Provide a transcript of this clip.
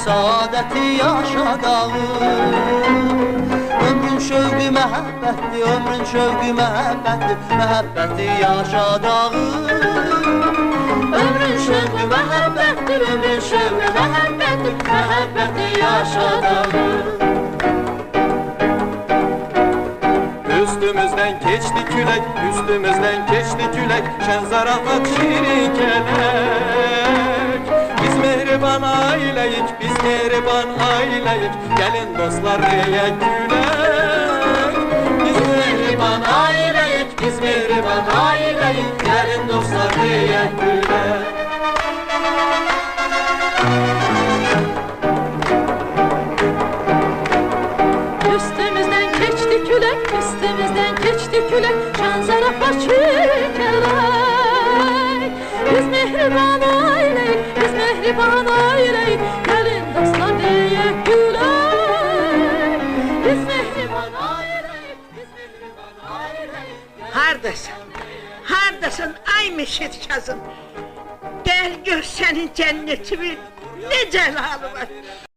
saadəti yaşadağım. Ömrün şövqü məhəbbətdir, ömrün şövqü məhəbbətdir, məhəbbəti yaşadağım. Ömrün şövqü məhəbbətdir, ömrün şövqü məhəbbətdir, məhəbbəti yaşadağım. Üstümüzden keçti külək, üstümüzden keçti külək, şən zarafat şirin kelək. Biz mehriban ailəyik, biz mehriban ailəyik, gəlin dostlar deyək gülək. Biz mehriban ailəyik, biz mehriban ailəyik, gəlin dostlar deyək gülək. Üstümüzden geçti külək, üstümüzden geçti külək, şan zarafat çirkelek. Biz mehriban aileyik, biz mehriban aileyik, gelin dostlar deyek gülek. Biz mehriban aileyik, biz mehriban aileyik. Hardasın? Hardasın ay Meşet Kazım? Gel gör senin cennetimi, ne celalı var.